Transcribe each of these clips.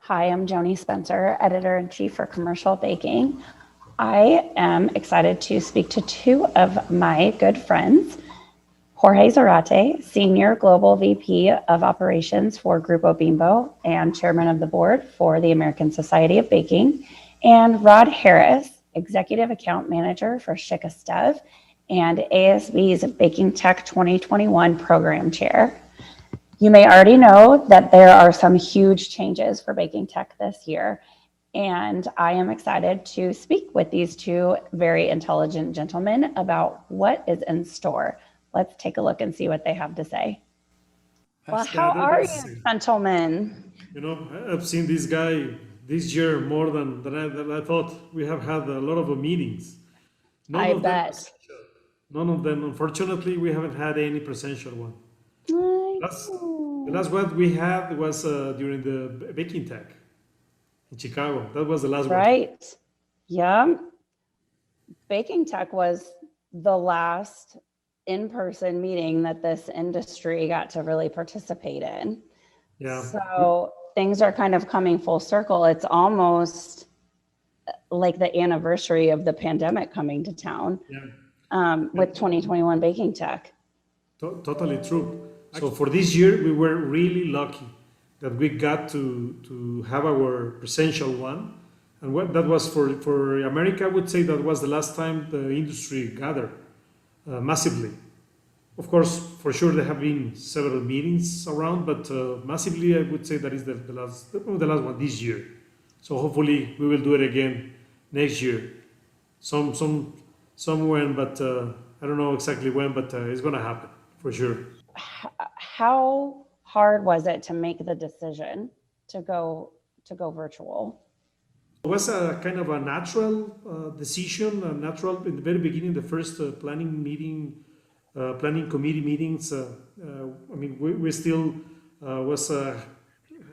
Hi, I'm Joanie Spencer, Editor-in-Chief for Commercial Baking. I am excited to speak to two of my good friends, Jorge Zarate, Senior Global VP of Operations for Grupo Bimbo and Chairman of the Board for the American Society of Baking, and Rod Harris, Executive Account Manager for Shikastev and ASB's BakingTECH 2021 Program Chair. You may already know that there are some huge changes for BakingTECH this year, and I am excited to speak with these two very intelligent gentlemen about what is in store. Let's take a look and see what they have to say. Well, how are you, gentlemen? You know, I've seen this guy this year more than I thought. We have had a lot of meetings. I bet. None of them, unfortunately, we haven't had any presential one. The last one we had was during the BakingTECH in Chicago. That was the last one. Right. Yeah. BakingTECH was the last in-person meeting that this industry got to really participate in. Yeah. So things are kind of coming full circle. It's almost like the anniversary of the pandemic coming to town. With 2021 BakingTECH. Totally true. So for this year, we were really lucky that we got to have our presential one. And what that was for America, I would say that was the last time the industry gathered massively. Of course, for sure, there have been several meetings around, but massively, I would say that is the last one this year. So hopefully, we will do it again next year. Some when, but I don't know exactly when, but it's going to happen for sure. How hard was it to make the decision to go virtual? It was a kind of a natural decision, in the very beginning, the first planning committee meetings. I mean, we still was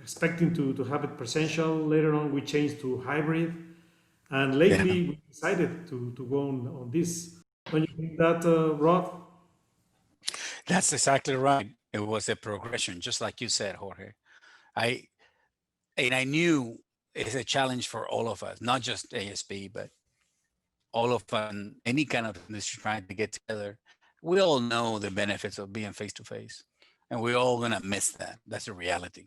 expecting to have it presential. Later on, we changed to hybrid. And lately, we decided to go on this. When you think that, Rod? That's exactly right. It was a progression, just like you said, Jorge. I knew it's a challenge for all of us, not just ASB, but all of any kind of industry trying to get together. We all know the benefits of being face-to-face, and we're all going to miss that. That's the reality.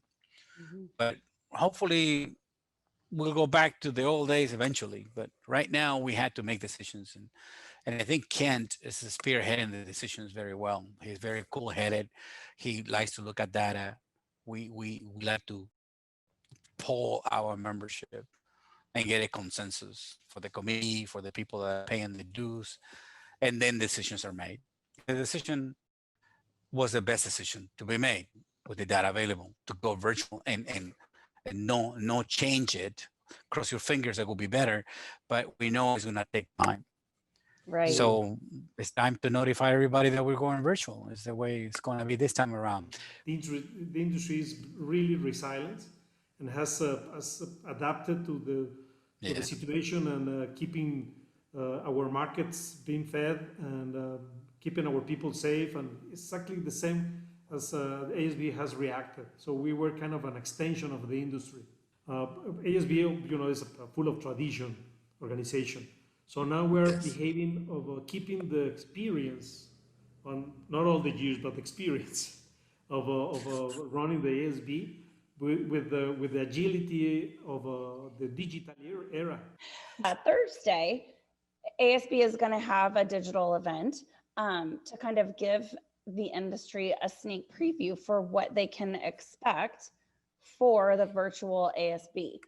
But hopefully, we'll go back to the old days eventually. But right now, we had to make decisions. And I think Kent is spearheading the decisions very well. He's very cool-headed. He likes to look at data. We like to poll our membership and get a consensus for the committee, for the people that are paying the dues, and then decisions are made. The decision was the best decision to be made with the data available to go virtual and no change it. Cross your fingers, it will be better, but we know it's going to take time. Right. So it's time to notify everybody that we're going virtual. It's the way it's going to be this time around. The industry is really resilient and has adapted to the situation and keeping our markets being fed and keeping our people safe, and exactly the same as ASB has reacted. So we were kind of an extension of the industry. ASB, is a full of tradition organization. So now we're behaving of keeping the experience on not all the years, but experience of running the ASB with the agility of the digital era. Thursday, ASB is going to have a digital event to kind of give the industry a sneak preview for what they can expect for the virtual ASB.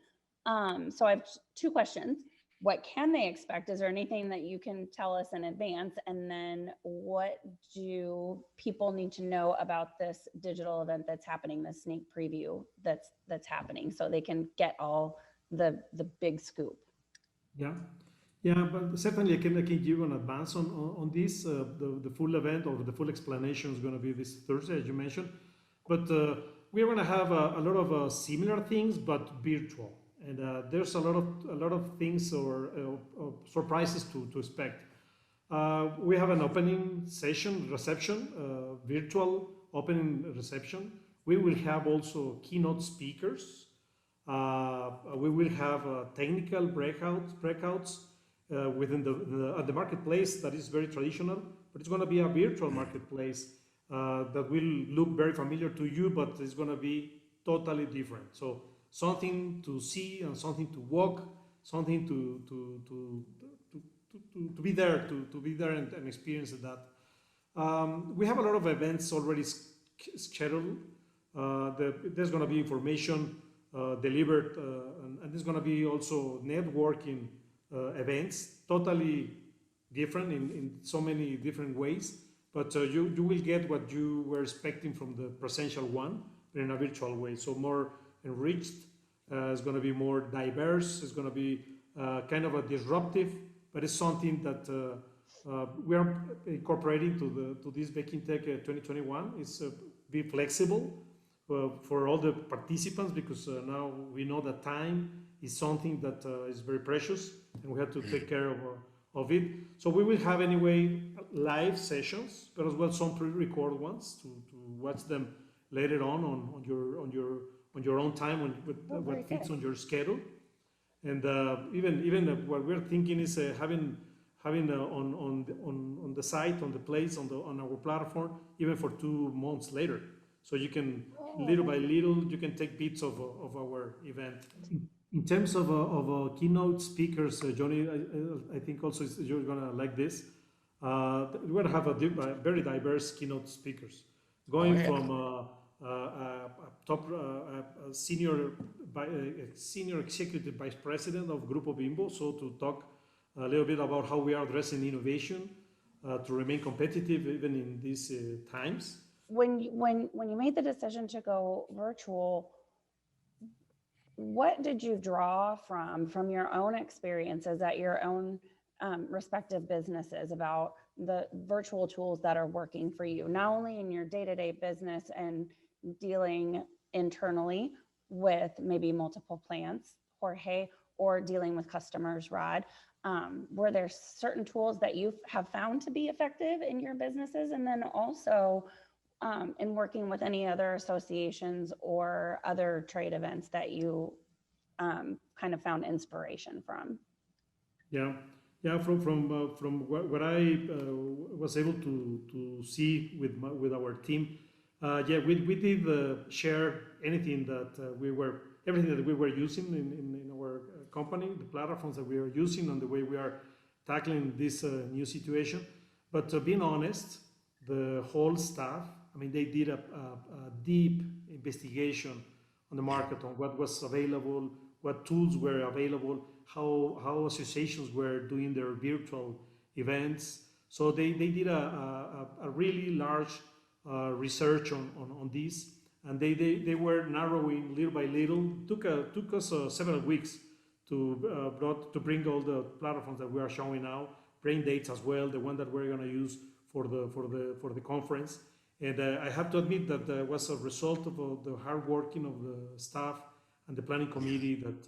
So I have two questions. What can they expect? Is there anything that you can tell us in advance? And then what do people need to know about this digital event that's happening, the sneak preview that's happening, so they can get all the big scoop? Yeah, but certainly I can give you an advance on this. The full event or the full explanation is going to be this Thursday, as you mentioned. But we're going to have a lot of similar things, but virtual. And there's a lot of things or surprises to expect. We have an opening reception, virtual opening reception. We will have also keynote speakers. We will have technical breakouts within the marketplace that is very traditional, but it's going to be a virtual marketplace that will look very familiar to you, but it's going to be totally different. So something to see and something to walk, something to be there, to be there and experience that. We have a lot of events already scheduled. There's going to be information delivered, and there's going to be also networking events, totally different in so many different ways. But you will get what you were expecting from the presential one, but in a virtual way. So more enriched, it's going to be more diverse, it's going to be kind of a disruptive, but it's something that we are incorporating to this BakingTECH 2021. It's be flexible for all the participants, because now we know that time is something that is very precious, and we have to take care of it. So we will have anyway live sessions, but as well some pre-record ones to watch them later on your own time when what fits on your schedule. And even what we're thinking is having on the site, on the place, on our platform, even for 2 months later. So you can, little by little, you can take bits of our event. In terms of keynote speakers, Johnny, I think also you're gonna like this. We're gonna have a very diverse keynote speakers, going from top senior executive vice president of Grupo Bimbo, so to talk a little bit about how we are addressing innovation to remain competitive even in these times. When you made the decision to go virtual, what did you draw from your own experiences at your own respective businesses about the virtual tools that are working for you, not only in your day-to-day business and dealing internally with maybe multiple plants, Jorge, or dealing with customers, Rod? Were there certain tools that you have found to be effective in your businesses? And then also in working with any other associations or other trade events that you kind of found inspiration from? Yeah, from what I was able to see with our team, we did share anything that everything that we were using in our company, the platforms that we are using, and the way we are tackling this new situation. But being honest, the whole staff, I mean, they did a deep investigation on the market, on what was available, what tools were available, how associations were doing their virtual events. So they did a really large research on this, and they were narrowing little by little. Took us several weeks to bring all the platforms that we are showing now, brain dates as well, the one that we're going to use for the conference. And I have to admit that was a result of the hard working of the staff and the planning committee that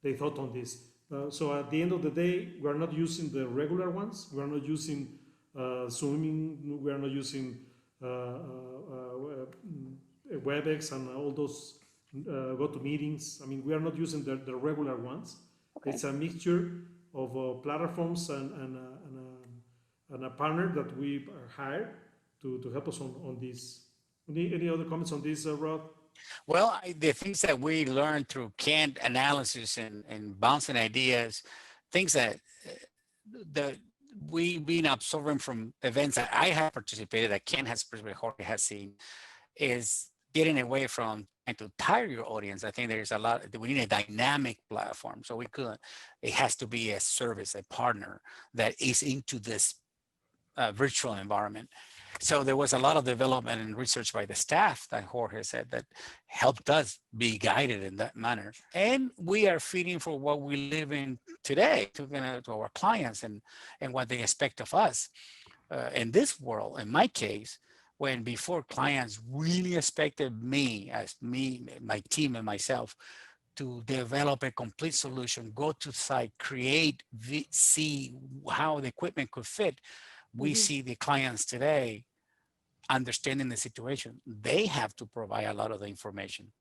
they thought on this. So at the end of the day, we are not using the regular ones. We are not using Zooming. We are not using WebEx and all those GoToMeetings. I mean, we are not using the regular ones. Okay. It's a mixture of platforms and a partner that we hired to help us on this. Any other comments on this, Rod? Well, the things that we learned through canned analysis and bouncing ideas, things that we've been absorbing from events that I have participated, that Ken has participated, Jorge has seen, is getting away from trying to tire your audience. I think there's a lot, we need a dynamic platform. So it has to be a service, a partner that is into this virtual environment. So there was a lot of development and research by the staff that Jorge said that helped us be guided in that manner. And we are feeding for what we live in today to our clients and what they expect of us. In this world, in my case, when before clients really expected me, my team and myself, to develop a complete solution, go to site, create, see how the equipment could fit. We see the clients today understanding the situation. They have to provide a lot of the information.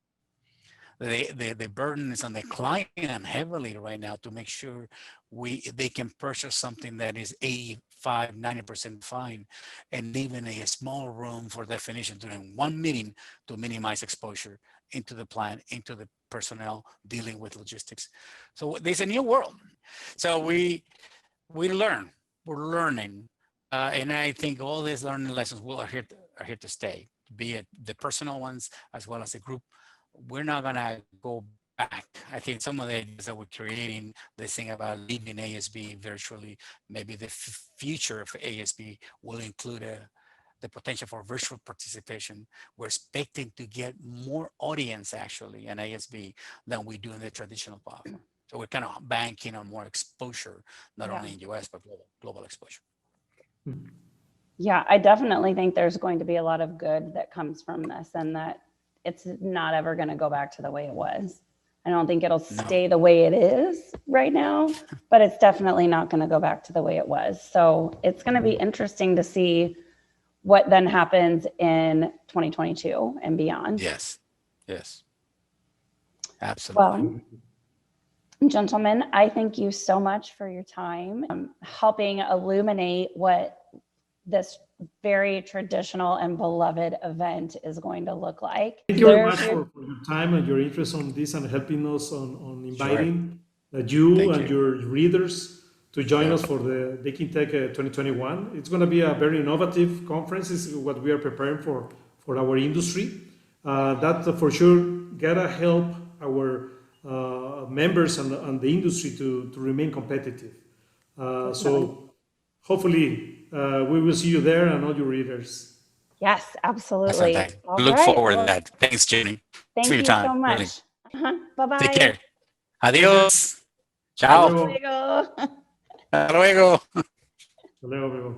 the burden is on the client heavily right now to make sure they can purchase something that is 85, 90% fine, and leave in a small room for definition during one meeting to minimize exposure into the plant, into the personnel dealing with logistics. So there's a new world. So we're learning. And I think all these learning lessons are here to stay, be it the personal ones as well as the group. We're not gonna go back. I think some of the ideas that we're creating, this thing about leaving ASB virtually, maybe the future of ASB will include the potential for virtual participation. We're expecting to get more audience actually in ASB than we do in the traditional platform. So we're kind of banking on more exposure, not only in US, but global exposure. Yeah, I definitely think there's going to be a lot of good that comes from this, and that it's not ever going to go back to the way it was. I don't think it'll stay the way it is right now, but it's definitely not going to go back to the way it was. So it's going to be interesting to see what then happens in 2022 and beyond. Yes, absolutely. Well, gentlemen, I thank you so much for your time, helping illuminate what this very traditional and beloved event is going to look like. Thank you very much for your time and your interest on this and helping us on inviting you and your readers to join us for the BakingTECH 2021. It's going to be a very innovative conference. It's what we are preparing for our industry. That for sure gotta help our members and the industry to remain competitive. So hopefully we will see you there and all your readers. Yes, absolutely. Look forward to that. Thanks, Jenny. Thank you so much. Really. Bye-bye. Take care. Adios. Ciao. Hasta luego. Hasta luego. Hasta luego.